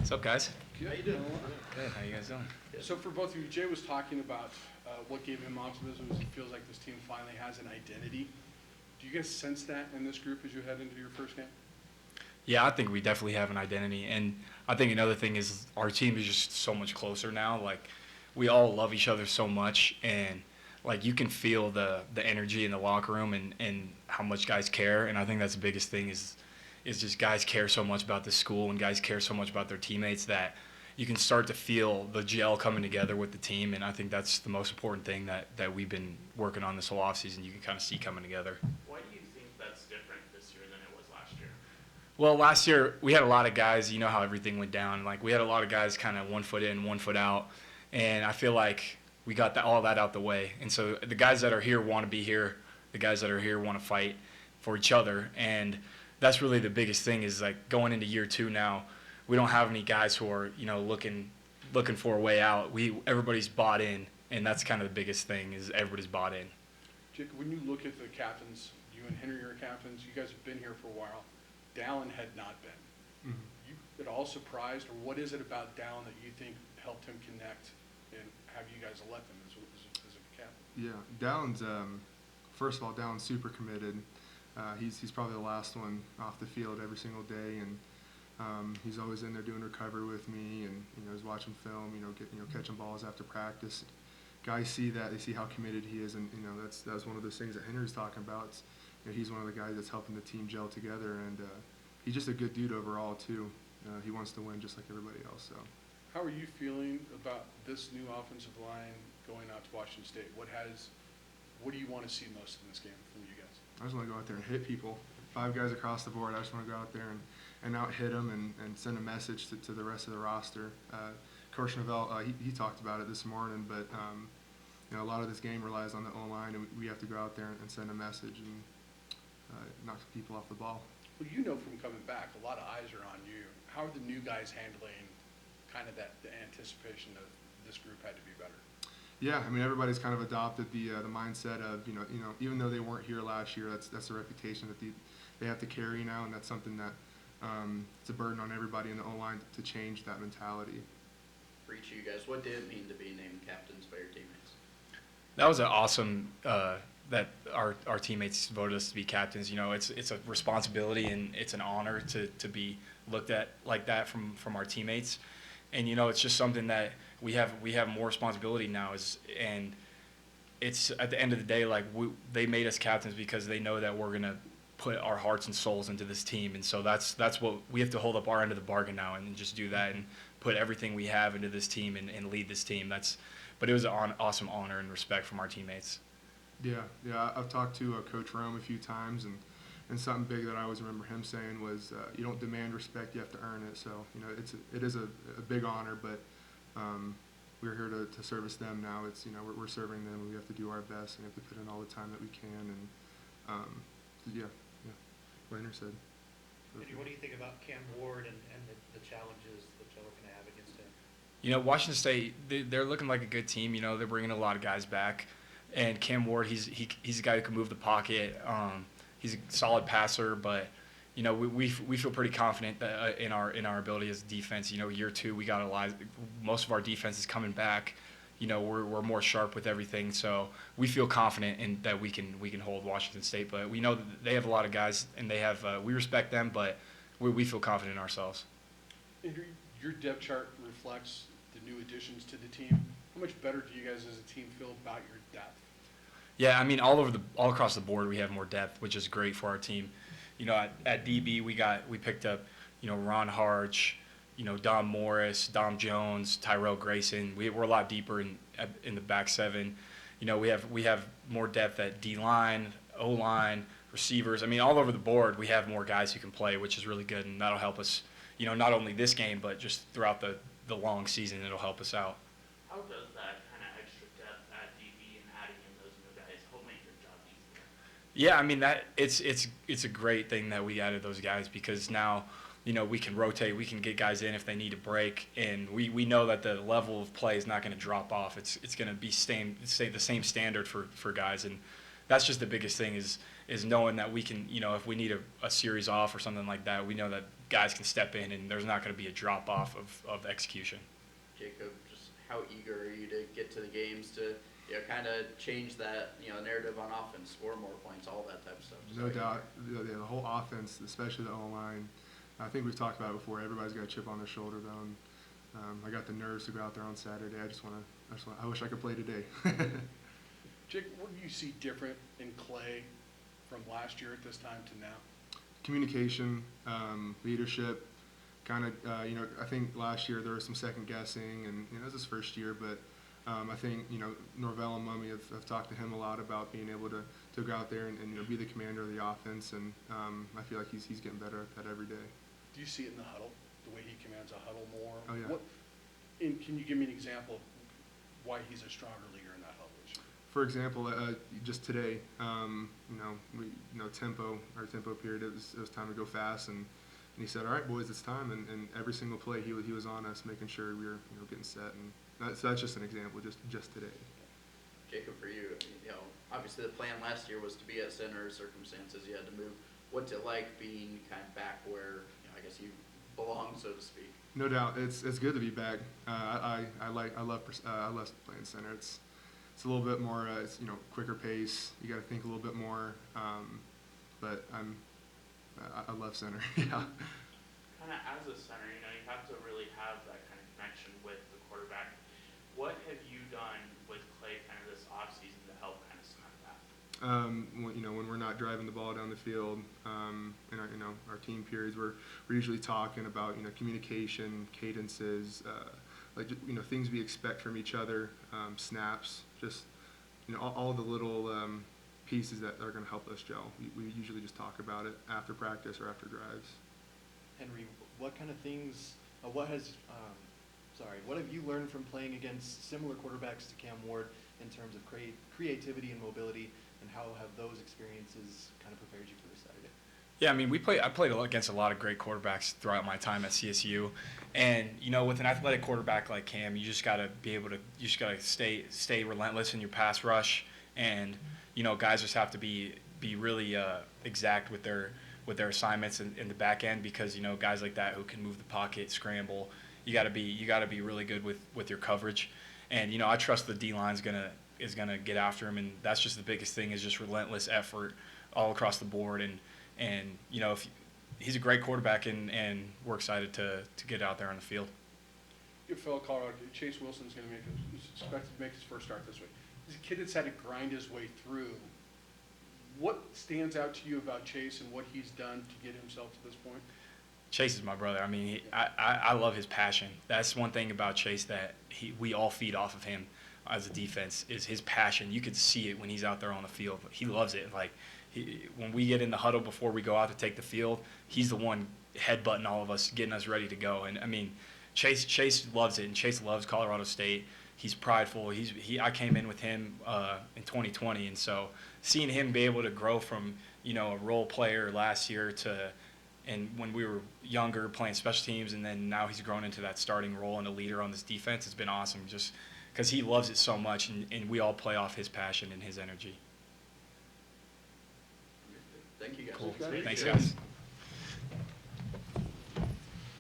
What's up, guys? How you doing? Good. How you guys doing? So for both of you, Jay was talking about what gave him optimism is he feels like this team finally has an identity. Do you guys sense that in this group as you head into your first game? Yeah, I think we definitely have an identity, and I think another thing is our team is just so much closer now. Like, we all love each other so much, and like you can feel the energy in the locker room and how much guys care. And I think that's the biggest thing is just guys care so much about the school and guys care so much about their teammates that you can start to feel the gel coming together with the team. And I think that's the most important thing that we've been working on this whole offseason. You can kind of see coming together. Why do you think that's different this year than it was last year? Well, last year we had a lot of guys, you know how everything went down. Like, we had a lot of guys kind of 1 foot in, 1 foot out. And I feel like we got all that out the way. And so the guys that are here want to be here. The guys that are here want to fight for each other. And that's really the biggest thing is, like, going into year 2 now, we don't have any guys who are, you know, looking for a way out. Everybody's bought in, and that's kind of the biggest thing is everybody's bought in. Jake, when you look at the captains, you and Henry are captains. You guys have been here for a while. Dallin had not been. Mm-hmm. You at all surprised, or what is it about Dallin that you think helped him connect and have you guys elect him as a captain? Yeah, Dallin's first of all, Dallin's super committed. He's probably the last one off the field every single day, and he's always in there doing recovery with me, and he's watching film, catching balls after practice. Guys see that, they see how committed he is, and that's one of those things that Henry's talking about. It's, he's one of the guys that's helping the team gel together, and he's just a good dude overall too. He wants to win just like everybody else. So. How are you feeling about this new offensive line going out to Washington State? What do you want to see most in this game from you guys? I just want to go out there and hit people. 5 guys across the board. I just want to go out there and out hit them and send a message to the rest of the roster. Coach Novell, he talked about it this morning, but a lot of this game relies on the O-line, and we have to go out there and send a message and knock people off the ball. Well, from coming back, a lot of eyes are on you. How are the new guys handling kind of the anticipation of this group had to be better? Yeah, I mean, everybody's kind of adopted the mindset of even though they weren't here last year, that's a reputation that they have to carry now, and that's something that it's a burden on everybody in the O-line to change that mentality. For each of you guys, what did it mean to be named captains by your teammates? That was an awesome that our teammates voted us to be captains. It's a responsibility and it's an honor to be looked at like that from our teammates. And it's just something that we have more responsibility now. And it's at the end of the day, like they made us captains because they know that we're gonna put our hearts and souls into this team. And so that's what we have to hold up our end of the bargain now and just do that and put everything we have into this team and lead this team. But it was an awesome honor and respect from our teammates. Yeah, I've talked to Coach Rome a few times, and something big that I always remember him saying was, you don't demand respect, you have to earn it. So, it is a big honor, but we're here to service them now. It's, we're serving them, and we have to do our best, and we have to put in all the time that we can. And, yeah, like Henry said. Andy, what do you think about Cam Ward and the challenges that y'all are going to have against him? Washington State, they're looking like a good team. They're bringing a lot of guys back. And Cam Ward, he's a guy who can move the pocket. He's a solid passer, but we feel pretty confident that in our ability as a defense. Year 2 we got most of our defense is coming back. We're more sharp with everything, so we feel confident in that we can hold Washington State. But we know that they have a lot of guys, and they have we respect them, but we feel confident in ourselves. Andrew, your depth chart reflects the new additions to the team. How much better do you guys as a team feel about your depth? Yeah, I mean, all across the board, we have more depth, which is great for our team. At DB, we picked up, Ron Harch, Dom Morris, Dom Jones, Tyrell Grayson. We're a lot deeper in the back seven. We have more depth at D-line, O-line, receivers. I mean, all over the board, we have more guys who can play, which is really good, and that'll help us, not only this game, but just throughout the long season, it'll help us out. How does that kind of extra depth at DB and adding in those new guys help make your job easier? Yeah, I mean it's a great thing that we added those guys because now we can rotate, we can get guys in if they need a break, and we know that the level of play is not going to drop off. It's going to be the same standard for guys, and that's just the biggest thing is knowing that we can if we need a series off or something like that, we know that guys can step in and there's not going to be a drop off of execution. Jacob, just how eager are you to get to the games to, kind of change that, narrative on offense, score more points, all that type of stuff? Just No how doubt, eager? the whole offense, especially the O-line. I think we've talked about it before. Everybody's got a chip on their shoulder, though. And, I got the nerves to go out there on Saturday. I wish I could play today. Jake, what do you see different in Clay from last year at this time to now? Communication, leadership, kind of, I think last year there was some second guessing, and it was his first year, but I think, Norvell and Mummy have talked to him a lot about being able to go out there and be the commander of the offense, and I feel like he's getting better at that every day. Do you see it in the huddle, the way he commands a huddle more? Oh, yeah. And can you give me an example of why he's a stronger leader in that huddle this year? For example, just today, our tempo period, it was time to go fast, and he said, "All right, boys, it's time." And every single play, he was on us, making sure we were getting set. And that's just an example, just today. Jacob, for you, obviously the plan last year was to be at center. Circumstances, you had to move. What's it like being kind of back where, I guess you belong, so to speak? No doubt, it's good to be back. I love playing center. It's a little bit more, quicker pace. You got to think a little bit more, but I love center. Yeah. Kind of as a center, you have to really have that kind of connection with the quarterback. What have you done with Clay kind of this offseason to help kind of cement that? When we're not driving the ball down the field, in our team periods, we're usually talking about communication, cadences, things we expect from each other, snaps, just all the little pieces that are going to help us gel. We usually just talk about it after practice or after drives. Henry, what kind of things? What have you learned from playing against similar quarterbacks to Cam Ward in terms of creativity and mobility, and how have those experiences kind of prepared you for this Saturday? Yeah, I mean, I played against a lot of great quarterbacks throughout my time at CSU, and with an athletic quarterback like Cam, you just gotta stay relentless in your pass rush, and guys just have to be really exact with their assignments in the back end, because guys like that who can move the pocket, scramble, you gotta be really good with your coverage, and I trust the D line's is gonna get after him, and that's just the biggest thing, is just relentless effort all across the board, and if he's a great quarterback, and we're excited to get out there on the field. Your fellow Colorado, Chase Wilson's going to expected to make his first start this week. He's a kid that's had to grind his way through. What stands out to you about Chase and what he's done to get himself to this point? Chase is my brother. I mean, I love his passion. That's one thing about Chase that we all feed off of him as a defense, is his passion. You could see it when he's out there on the field. He loves it. Like, when we get in the huddle before we go out to take the field, he's the one headbutting all of us, getting us ready to go. And I mean, Chase loves it, and Chase loves Colorado State. He's prideful. I came in with him in 2020, and so seeing him be able to grow from a role player last year and when we were younger playing special teams, and then now he's grown into that starting role and a leader on this defense, it's been awesome, just because he loves it so much, and we all play off his passion and his energy. Thank you, guys. Cool. Thank you. Thanks, guys.